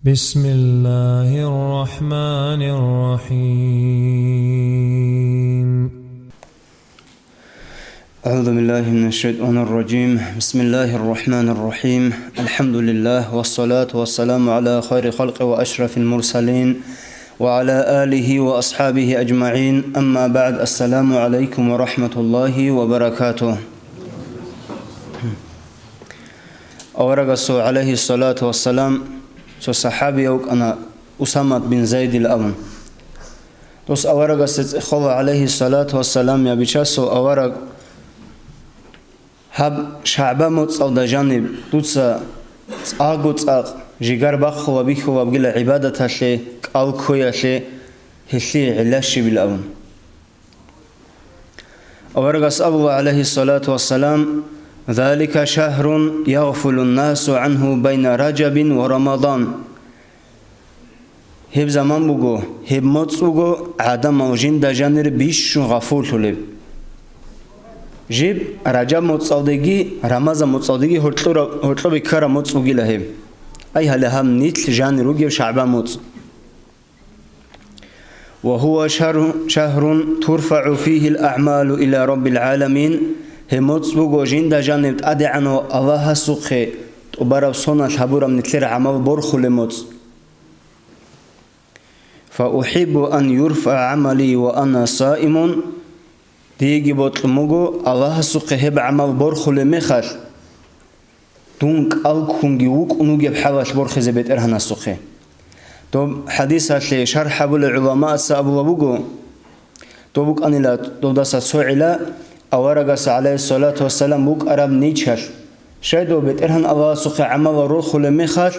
بسم الله الرحمن الرحيم. أعوذ بالله من الشيطان الرجيم. بسم الله الرحمن الرحيم. الحمد لله والصلاة والسلام على خير خلق وأشرف المرسلين وعلى آله وأصحابه أجمعين. أما بعد، السلام عليكم ورحمة الله وبركاته. أورغسو عليه الصلاة والسلام سو صحابي أنا أسامة بن زيد الأبن دوس أورغس خلا عليه الصلاة والسلام يا بيشاسو أورغ هب شعبه موت أو دجانب دوتسا أغوت جيجار بخو وبيخو وبقول عبادة هشي أو كوي هشي هشي علاشي بالأبن. أورغس أبو عليه الصلاة والسلام ذلك شهر يغفل الناس عنه بين رجب ورمضان. هب زمان بگو هب موت بگو عدم موجين دجانر بيش غفول تولب جيب رجب موت صادقي رمضان موت صادقي هرطلو بكرة موت بگي لهب أي هلهم نيتل جان روگي وشعبان موت. وهو شهر ترفع فيه الأعمال إلى رب العالمين. هموت بگو جين دجانب أدعنو الله سوخي وبرب صنع حبورم نتلر عمل برخو لموت. فأحب أن يرفع عملي وأنا صائم. ديجي بطلموغو الله سوخي هب عمل برخو لمخل دونك ألكونجي وك ونوجي بحواش برخي زبيت إرهنا سوخي. طب حديثة شرح أبو العلماء سأبو بگو طبق أني لا دوداسة سوعلا أورغس عليه الصلاة والسلام بوك أراب نيتشر شايدو بيت إرهن الله سوخي عمل روخو لمخل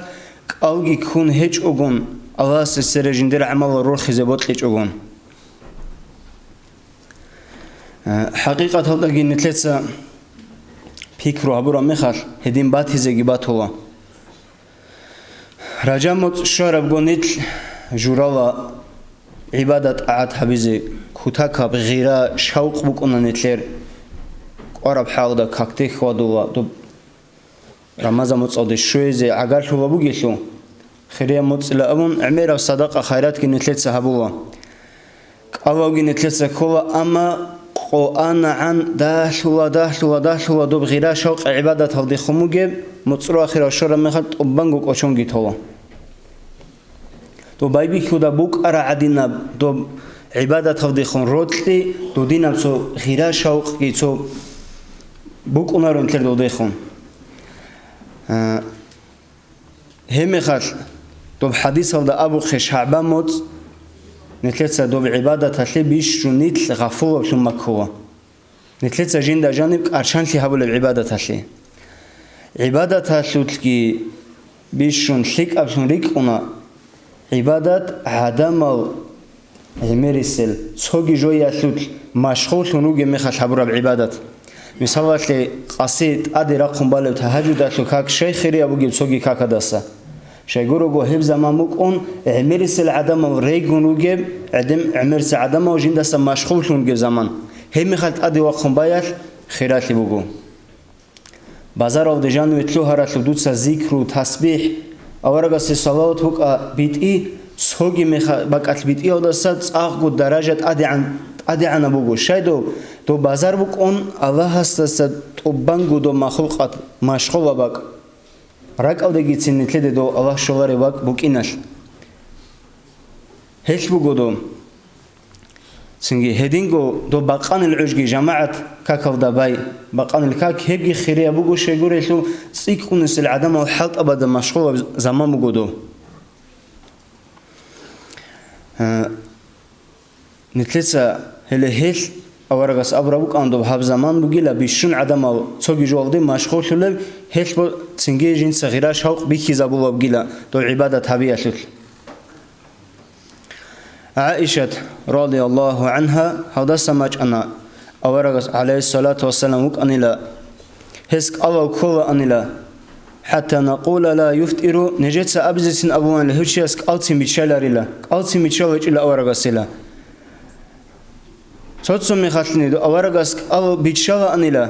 أوجي كون هيج أغن الله سيسرجندر عمل روخي زبوت ليج أغن. حقيقة هذا نتلتسا بيكرو هبورا مخل هدين بات هزيجي بات هو رجامت شارب قنيت جورالا عبادة عاد حبيزي كوتاكا بغيرا شوق بكونا نتلر قرب حاودا كاكتي خوادولا دو رمضان متصاد شويزي عقال شو بوجيشو خيريا متصل أبون عميرة وصدقة خيرات كي نتلت سحبولا الله كي نتلت كولا أما قرآن عن داشوا دو بغيرا شوق عبادة هودي خموجب متصل آخر شر مخد أبانجو كوشونجي تولا دو بايبي كودا بوك أرا عدينا دو عبادة هودي خون روتلي دو دينا بسو غيرا شوق كي تو بوك أنارون تر دو ديخون هم خال دو بحديث هذا أبو خشعبان موت نتلتسا دو بعبادة تلي بيش نيتل غفور ثم مكهوة نتلتسا جين دا جانب أرشان لي هبول العبادة تلي عبادة تلي بيش ليك أبشون ريك أنا عبادة عدم المرسل سوغي جوية لوت مشغول ونوجي مخال حبور بعبادة مثلا لي قصيد أدي رقم بالو تهجد لو كاك شيء خيري أبو جيب سوغي كاك داسا شيغورو جو هب زمان مكون عمرسل عدم ريغون وجيب عمرس عدم وجين داسا مشغول ونوجي زمان هي مخال أدي رقم بايل خيرات لي بوجو بازار أو دجانو يتلو هرات لدوتسا ذكر وتسبيح أورغس الصلاة هوك بيتي سوغي مخال بقت بيتي أو داسا أخو درجة أدي عن أبوجو شايدو تو بازار بكون الله هستس تبانجو دو مخلوقات مشغول وباك راك أو دقيت سنتلد دو الله شغلي باك بوكينش هيش بوجو دو سنجي هدينجو دو باقان العجقي جماعة كاكو دبي باقان الكاك هيجي خيري أبوجو شيغوري شو سيكونس العدم وحلت أبدا مشغول زمان بوجو دو نتلسا هل أورغس أبرابوك عندو بحب زمان بگیلا بیشون عدم او صوبی جوالدی مشغول شلب هیچ با سنگی جنس صغیره شوق بیکی زبون بگیلا دو عبادة طبيعة شل. عائشة رضي الله عنها هذا سماج أنا أورغس عليه الصلاة والسلام وك أنيلا هسك الله كل أنيلا حتى نقول لا يفتر نجت سأبزسن أبوان لهش هسك ألتي متشالريلا ألتي متشالج إلى أورغسيلا صوت سمي خاتني دو أورغس أو بيتشالا أنيلا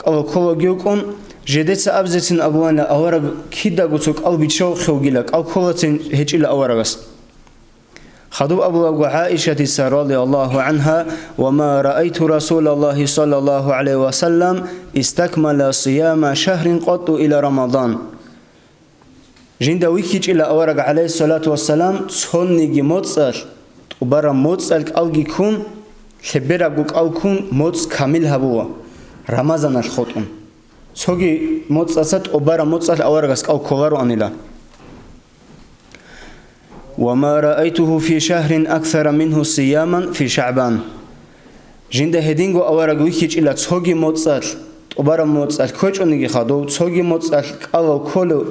أو كل جوكون жедеца абзецин абуана авараг кидагуцук албичау хеугилак алколацин хечила аварагас خدو أبو عائشة رضي الله عنها وما رأيت رسول الله صلى الله عليه وسلم استكمل صيام شهر قط إلى رمضان جند ويكيج إلى أورق عليه الصلاة والسلام تهنيجي موتسر وبرا موتسر ألقي كون خبرك ألكون موتس كامل هبوا رمضان الخطون سوغي موتسر وبرا موتسر أورق أو كولارو أنيلا وما رأيته في شهر أكثر منه صياما في شعبان جند هدينغو أورق ويكيج إلى تهوغي موتسر وبرا موتسر كوش أنيجي خدو تهوغي موتسر أو كولو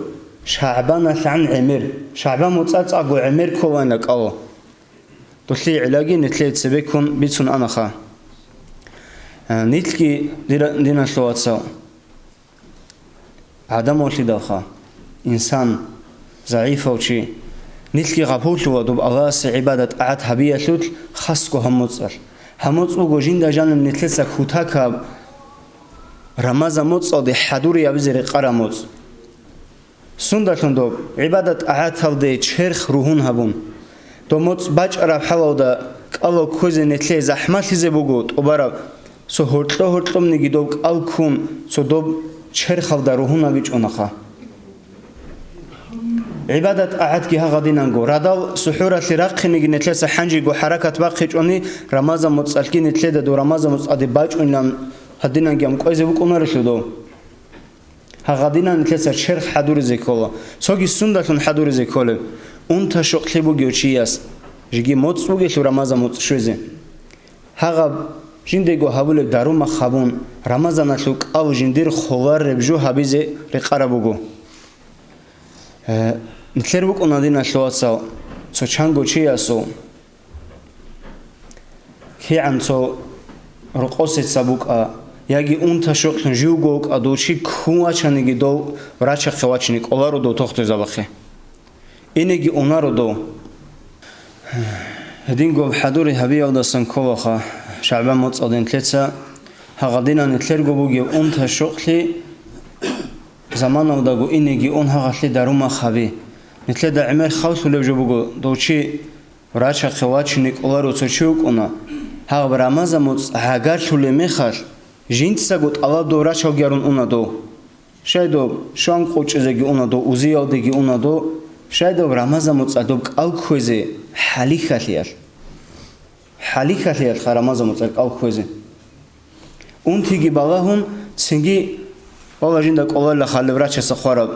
شعبان عن عمر شعبان موتسر أقو عمر كوانك أو تلي علاقي نتلي تسبيكون بيتسون أنخا نتلقي دينا شلواتسا عدم وشداخا إنسان ضعيف وشي نتلقي غبولو ودوب الله عبادة أعد هبية لوت خاصكو هموتسر هموتسو جندا جانم نتلسا كوتاكا رمضان موتسا دي حدوري يبزيري قراموتس سندتون دوب عبادة أعد هالدي چرخ روحون هبون دو موتس باج عرب حواو دا قالو كوزي نتلي زحمت لزي بوگود وبارا سو هرطلو نگي دوب قال كون سو دوب چرخ هالدا روحون هبيج اونخا عبادة أعد كي هغدينانغو رادال سحورة لراقي نگي نتلي سحنجي گو حركت باقيج اوني رمضان موتسالكي نتلي دا دو رمضان موتسادي باج اونلان هدينانگي هم قوزي بوكونا رشو دو هغدينا نتلسا چرخ حدور زيكولا سوغي سندتون حدور زيكولا اون تا شغلي بوگيو چياس جيگي موتس بوگي لو رمضان موتس شوزي هغا جندگو هبول دارو مخابون رمضان لوك او جندير خوار ربجو حبيزي رقارا بوگو نتلر بوك اونادينا شلواتسا سو چانگو چياسو كي عن سو رقوسي سابوك яги он ташоқтун жугок адочи куачаниги до врача хвачник оларо до тохто забахе инеги онаро до динго хадури хабия дасан коваха шабан моцаден тлеца хагадина нетлерго буги он ташоқли заманов дагу инеги он хагатли дарума хаби нетледа амер хавсу левжубуго дочи врача хвачник оларо цочук она хаг рамаза моц хагар шуле мехар жинтсагут ала дора чогярун унадо шайдо шан қочезеги унадо узиядеги унадо шайдо рамазан муцадо алкозе халихалияр харамазан муцак алкозе унтиги балахун цинги балажинда қолала халеврача сахара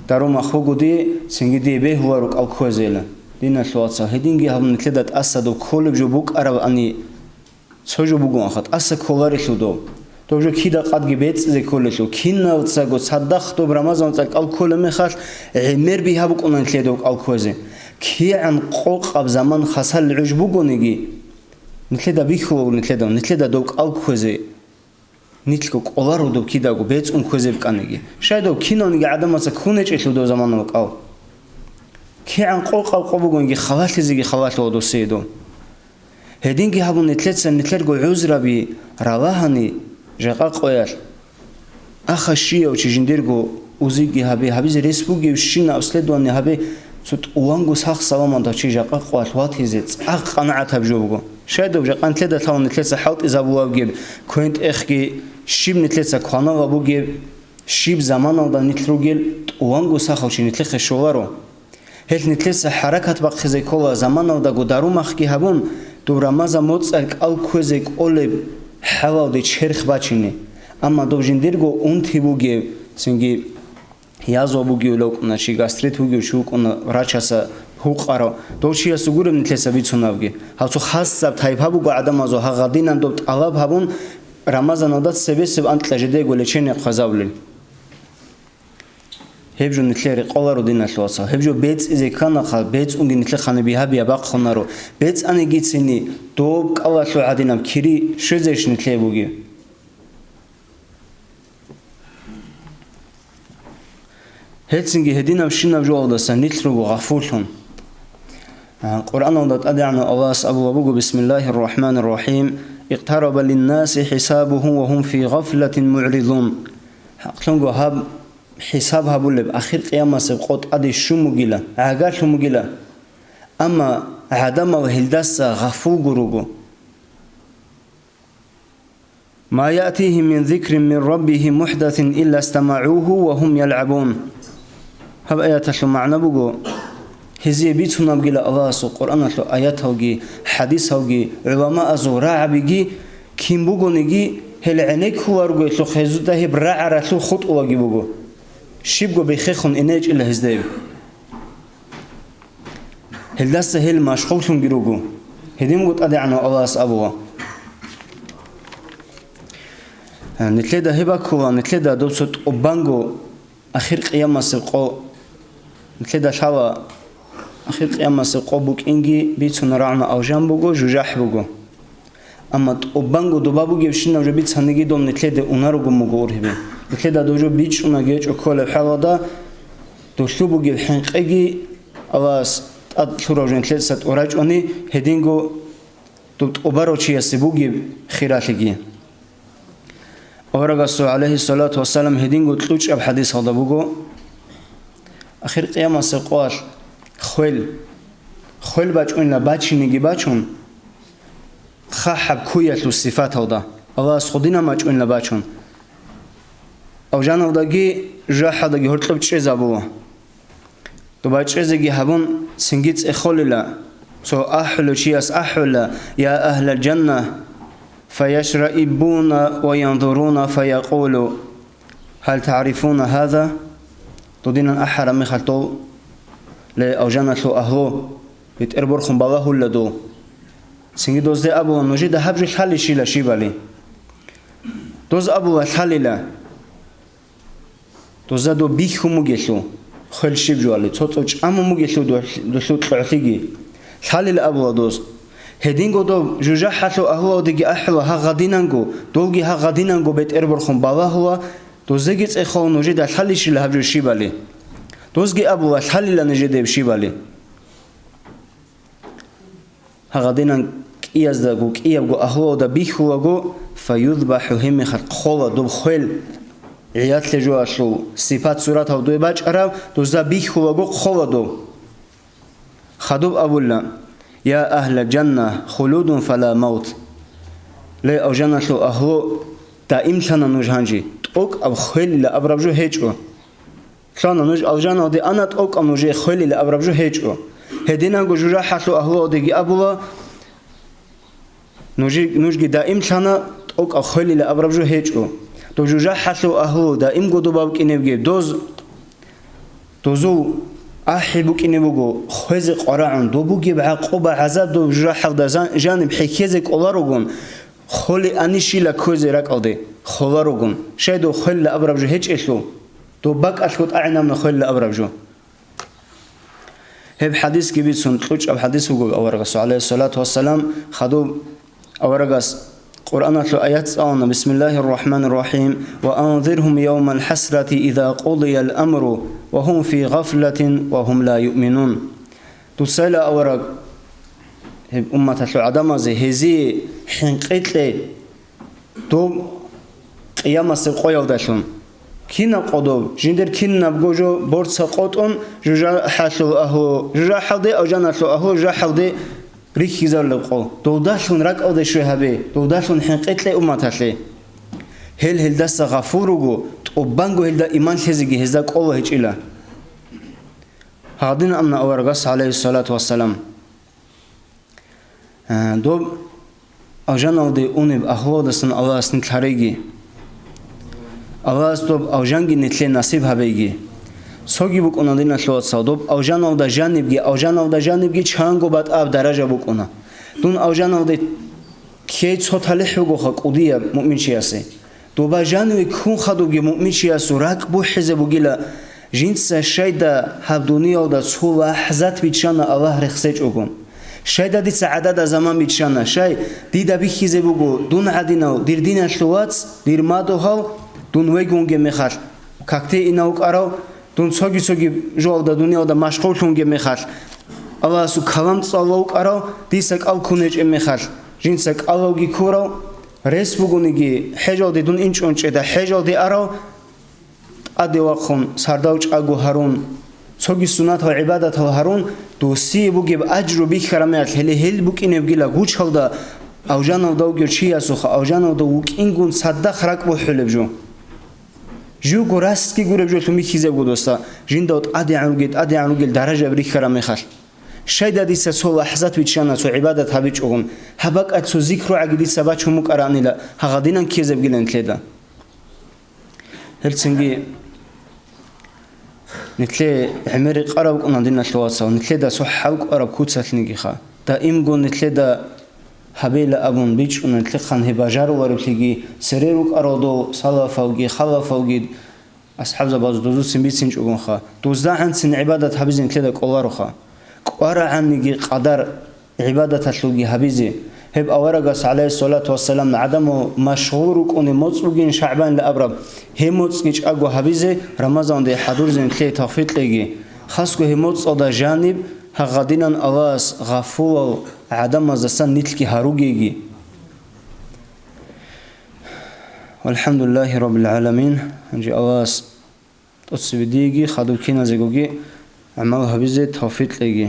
дарума хогуди цинги дебе хуарук алкозела дина шлоаца хединги хам нетледат асадо колеб жубук арав ани цожу бугун хат аса колари лудо тоже кида қадги бецзе колешу киналцаго саддахто рамазан цак алкол мехаш эмер бихабук онан ледок алкозе киан қоқаб заман хасал ужбугониги нитледа биху нитледа док алкозе нитлко қоларо до кидаго бец он козе бканиги шайдо кинониги адамаса кунечешлу до заманно қал киан қоқаб қобугонги хавализиги хавало до седо هدينجي هابون نتلتسا نتلرجو عذربي رواهني جاقا قوير أخا الشيء وشي جنديرجو وزيجي هابي هابي ريسبوجي وشينا أصلدواني هابي صوت وانجو ساخ سوامان دا شي جاقا قوات وات هزيت أخ قناعت هبجوبجو شايدو جاقا نتلدا ثاون نتلتسا حوت إذا بوابجيب كوينت إخكي شيب نتلتسا قانا وابوجيب شيب زمان دا نتلوجيل وانجو ساخ وشي نتلخ شوارو هل نتلتسا حركة بقى زي كولا زمان دا قدارو مخكي هابون دو رمضان موتسرك الكوزك أولب حواو دي چرخ باچيني اما دو جنديرگو اون تي بوگي سنگي يازو بوگي لوك ناشي گاستريت بوگي شوك اون راچاسا حقارا دو چيا سگورم نتلسا بيتسوناوگي هاوسو خاص سب تايبا بوگو عدم ازو هغادينان دو طلب هبون رمضان ودات سبب انت لجديگو لچين قزاولين هبجو نتلري قولارو ديناشلواسا هبجو بيتس إذا كان خال بيتس أنجي نتلي خانة بيها باق خنارو بيتس أنا جيت سني دوب قلاشلو عادينام كيري شزيش نتلي بوجي هتسنجي هدينا بشينا بجو ده سنتلو غفولهم قرآن وضت أدعنا الله أبو أبوه بسم الله الرحمن الرحيم اقترب للناس حسابهم وهم في غفلة معرضون حقلونگو هب حساب هبولب آخر قیامت سب قط ادی شومگیلا عگر شومگیلا اما عدم و هلدس غفو گروگو ما يأتيهم من ذكر من ربه محدث إلا استمعوه وهم يلعبون هب آيات شو معنى بقو هزي بيتنا بقيل الله سو قرآن شو آيات هوجي حديث هوجي علماء أزو راعبيجي كيم بقو نجي هل عينك هو رجو شو خزود ده برعرة شو خط واجي بقو شيبقو بيخخون إنج إلا هزدايب هل دست هل مشغول شون جروجو هديم قط أدي عنا الله أبوه نتلدا هبكوا نتلدا دوسط أوبانغو آخر قيامة سقو نتلدا شوا آخر قيامة سقو بوك إنجي بيتون رعنا أو جنبوجو جوجاح بوجو أما أوبانغو دوبابوجي وشينا وجو بيت سنجي دوم نتلدا أونارو مجور هبي نتلدا دوجو بيتش أوناجيج وكل الحوادا دوشلوبوجي الحنقيجي أواس أدخل رجل نتلدا ست أوراج أني هدينغو دوت أوباروشي يسبوجي خيراتيجي ورغسو عليه الصلاة والسلام هدينغو تلوش أب حديث هذا بوغو آخر قيامة سقوار خويل باچون لباچي نگي باچون خاحب كوية الصفات هذا الله سخدينا ماچون لباچون أو جان هذا جي جاح هذا جي هرتلو بچيزا بوغو تو باچيزا جي هبون سنگيت إخوليلا سو أحلو چياس أحلو يا أهل الجنة فيشرئبون وينظرون فيقولوا هل تعرفون هذا؟ تدين أحرى مخلطو لأوجانا شو أهو بيتقربرخم بالله لدو سنجي دوز دي أبو نجي ده هبجي الحالي شيلا شيبالي دوز أبو الحالي لا دوز دو بيخو مجيشو خل شيب جوالي توتوش أمو مجيشو دوشو تلعثيجي الحالي لأبو دوز هدينغو دو جوجا حتو أهو ديجي أحوا ها غادينانغو دوغي ها غادينانغو بيت إربرخم بالا هو دوزيجيت إخو نجد الحليش اللي هبجو شيبالي دوزجي أبو الحلي لا نجد بشيبالي ها غادينانغ كياز داغو كيابغو أهو دا بيخوغو فيذبح هم خلق خولا دو خيل عيات لجوا شو صفات صورات هاو دوي باج أرام دوزا بيخوغو خولا دو خدوب أبولا يا أهل الجنة خلود فلا موت لي أو جنة لو أهو دائم شانا نجهانجي تأوك أو خيلي لأبربجو هيجو شانا نج أو جنة دي أنا تأوك أم نجي خيلي لأبربجو هيجو هدينا نجو جرا حتلو أهو ديجي أبولا نجي دائم شانا تأوك أو خيلي لأبربجو هيجو تو جرا حتلو أهو دائم قدو بابك إنبجي دوزو أحبك إني بقول خزق قرعن دو بقي بعقوبة عذاب دو جرح دزان جانب حكيزك الله رجون خلي أنيشي لكوزي رك أودي خلا رجون شيء دو خل أبرب جو هيج إشلو دو بق أشكت أعنا من خل أبرب جو هب حديث كبير سنتلوش أو حديث وجو أورغس عليه الصلاة والسلام خدو أورغس قرآن آيات آنا بسم الله الرحمن الرحيم وأنذرهم يوم الحسرة إذا قضي الأمر وهم في غفلة وهم لا يؤمنون تسأل أورق أمة العدم زي هزي حنقيت لي تو قيامة سقويا وداشون كنا قدو جندر كنا بجوجو بورد سقوطون جوجا حشو أهو جوجا حودي أو جانا شو أهو جوجا حودي ريكي زار لقو دوداشون رك أو دشوا هبي دوداشون حنقيت لي أمتاشلي هل دست غفورو تقبانغو هل دا إيمان شزيجي هزدا قوة هيج إلا هادين أمنا أورغس عليه الصلاة والسلام دوب أوجان أو دي أونب أهو دستن الله سنت حريجي الله دوب أوجانجي نتلي نصيب هبيجي سوگی بک اونا دینا شلوات سادوب اوجان او دا جانب گی چانگو بات آب درجه بک اونا دون اوجان او دی کی چوتالی حقوق قودیه مؤمن چیاسی دو با جانوی کون خدوگی مؤمن چیاسو رک بو حزب گیلا جنس شیدا هب دنیا دا چو لحظت بیچانه الله رخصج اوگون شیدا دی سعادت دا زمان بیچانه شی دیدا بی حزب بگو دون عدینو دیر دینا شلوات دیر مادو هاو دون ویگونگی میخار کاکتی ایناوک آراو دون سوگی جوال دا دنیا دا مشغول شونگی میخار الله سو کلام صلوک آراو دیسک آل کنج میخار جنسک آلوگی کوراو رس بگونیگی حجال دی دون اینچ اونچه دا حجال دی آراو أدي وقون سردوج أجو هارون سوغي سنات وعبادة هارون دوسي بوجب أجر بيخرمات هل بوك إن يبقى لغوش هذا أو جانو دوغير شيء سخ أو جانو دوغ إنغون صدق رك بحلب جو قراست كي قرب جو تمي خيزه بودوستا جين دوت أدي عنوجيت درجة بيخرم خال شايد هذه سو لحظات ويتشانا سو عبادة هابيج أغم هباك أتسو ذكر عقدي سبات شو مقراني لا هغادينا كيزه بقولن كذا هرتسنجي نتلي عمري قرب قلنا دينا شلواسا ونتلي دا صحوك قرب كوتسات نيجيخا دا إمقون نتلي دا حبيلا أبون بيج ونتلي خان هباجار وربتلي سريروك أرادو صلاة فوقي خلا فوقي أصحاب زباز دوزو سنبيت سنج أغنخا دوزدا عن سن عبادة حبيزي نتلي دا قوارخا قوارا عن نيجي قدر عبادة تلوغي حبيزي هب أورجس عليه الصلاة والسلام عدم مشغول كوني مصلوجين شعبان لأبرب هموت كيش أجو حبيزه رمضان ده حضور زين كلي تفيت لقي خاص كه هموت أدا جانب هغدينا ألاس غفور عدم مزسن نتلكي هروجيجي والحمد لله رب العالمين نجي ألاس تصبديجي خدو كينا زجوجي عمل حبيزه تفيت لقي